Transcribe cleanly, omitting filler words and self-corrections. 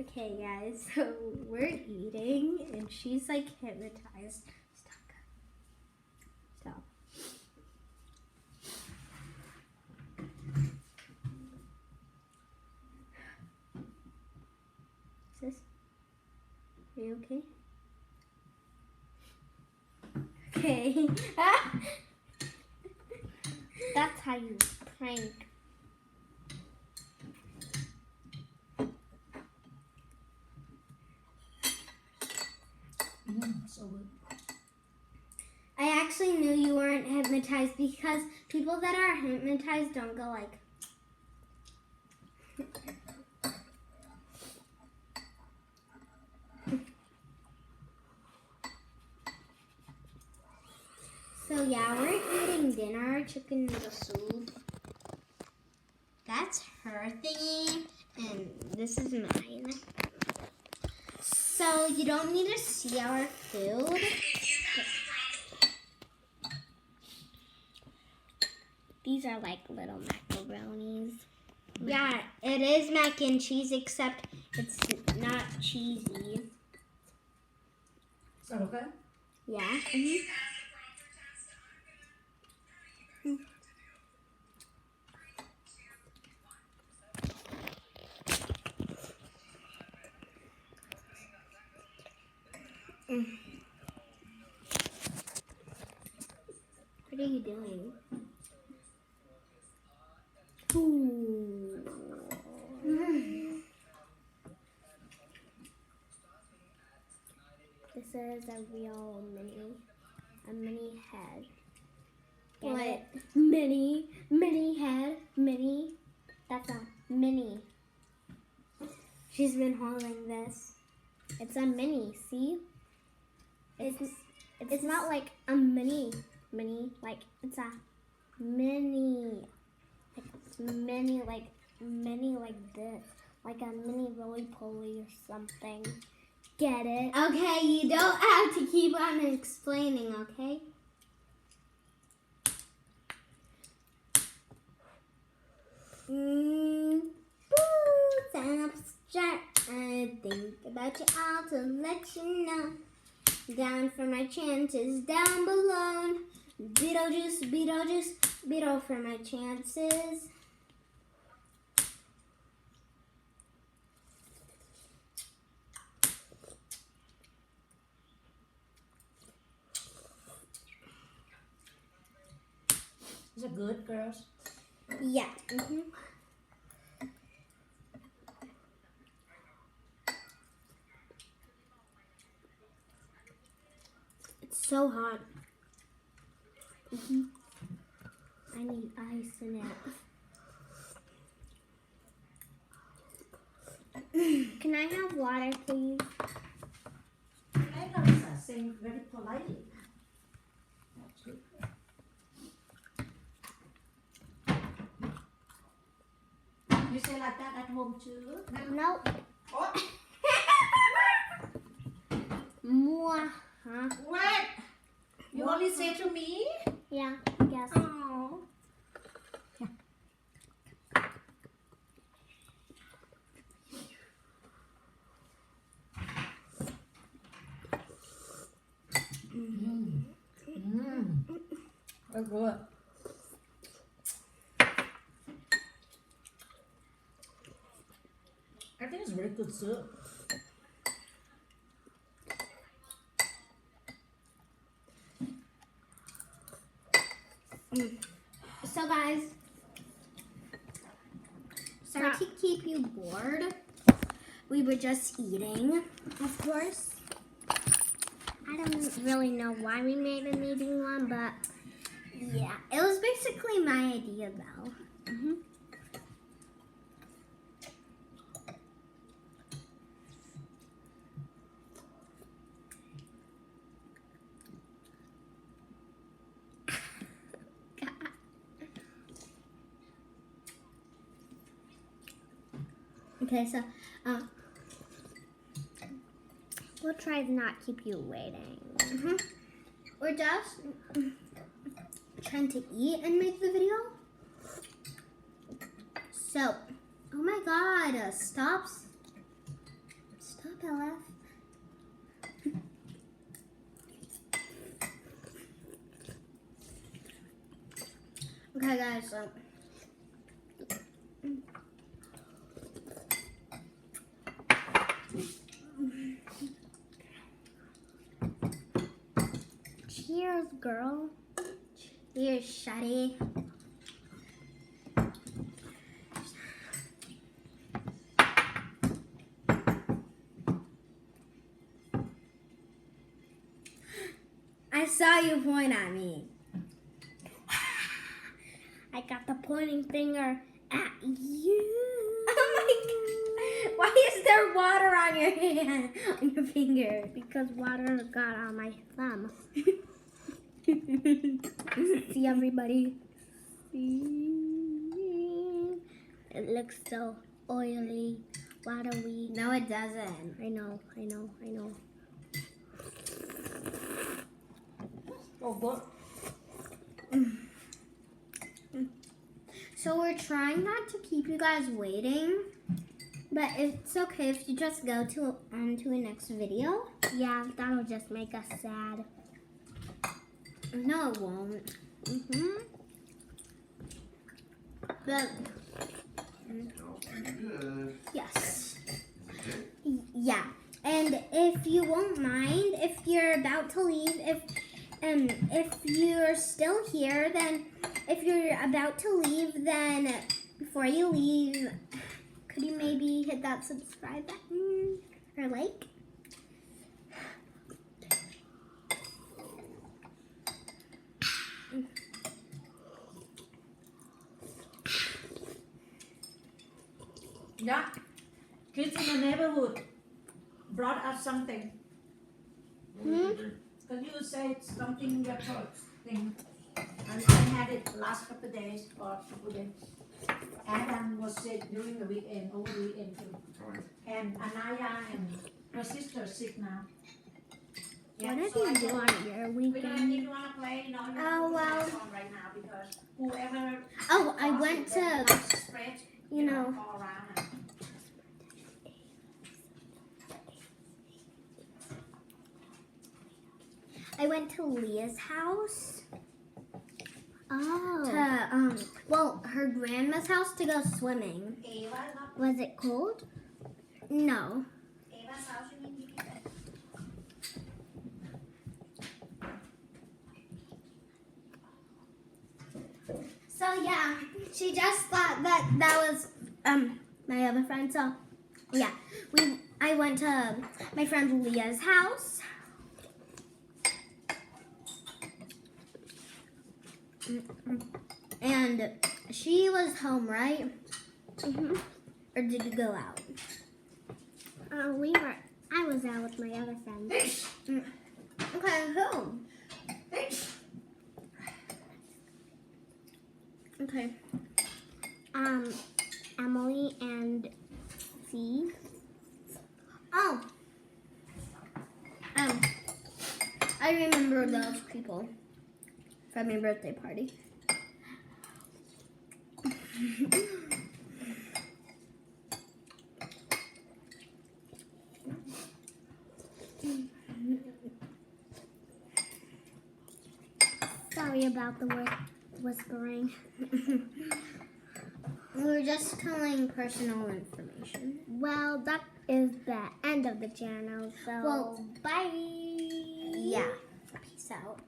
Okay, guys, so we're eating, and she's like hypnotized. Stop. Sis, are you okay? Okay. That's how you prank. So good. I actually knew you weren't hypnotized because people that are hypnotized don't go like. So yeah, we're eating dinner, chicken noodle soup. That's her thingy, and this is mine. So you don't need to see our food. These are like little macaronis. Yeah, it is mac and cheese, except it's not cheesy. Is that okay? Yeah. What are you doing? Ooh. This is a real mini head. Get What? it? Mini head, mini. That's a mini. She's been holding this. It's a mini. See? It's not like a mini, like it's a mini. Like it's mini like this, like a mini roly poly or something. Get it? Okay, you don't have to keep on explaining, okay? I think about you all to let you know. Down for my chances, down below. Beetlejuice, Beetlejuice, Beetle for my chances. Is it good, girls? Yeah. It's so hot. I need ice in it. Can I have water, please? I know Lisa saying very politely. That's good. You say like that at home too? Nope. Oh, More. Huh? what? You only say to me? Yeah. Yes. Oh. That's good. I think it's very good soup. So guys, sorry to keep you bored. We were just eating, of course. I don't really know why we made an eating one, but Yeah, it was basically my idea though. Okay, so we'll try to not keep you waiting. we're just trying to eat and make the video. So Oh my god, stop, LF. Okay guys, so Cheers, girl. here's Shadi. I saw you point at me. I got the pointing finger at you. Oh my god. Why is there water on your hand, on your finger? Because water got on my thumb. See, everybody? See? It looks so oily, watery. No, it doesn't. I know. Oh, good. So we're trying not to keep you guys waiting, but it's okay if you just go to on to a next video. Yeah, that'll just make us sad. No, it won't. But yes, yeah. And if you won't mind, if you're about to leave, if you're still here, then if you're about to leave, then before you leave, could you maybe hit that subscribe button or like? Yeah. Kids in the neighborhood brought us something. Can you say something your first thing? And I had it last couple of days or couple of days. Adam was sick during the weekend, over the weekend too. And Anaya and her sister sick now. What did so I you do told on your we're gonna, weekend? if you wanna play, you know, you Oh, have to put well. this on right now because whoever Oh, I went that to, likes to spread, you know, all around. I went to Leah's house Oh, to, well, her grandma's house to go swimming. Ava, not was it cold? No. Ava's house, you mean? So yeah, she just thought that was my other friend. So yeah, I went to my friend Leah's house. And she was home, right? Or did you go out? I was out with my other friends. Okay, who? Okay. Emily and C. Oh. I remember those people from your birthday party. Sorry about the whispering. We were just telling personal information. Well, that is the end of the channel, so Well, bye. Yeah. Peace out.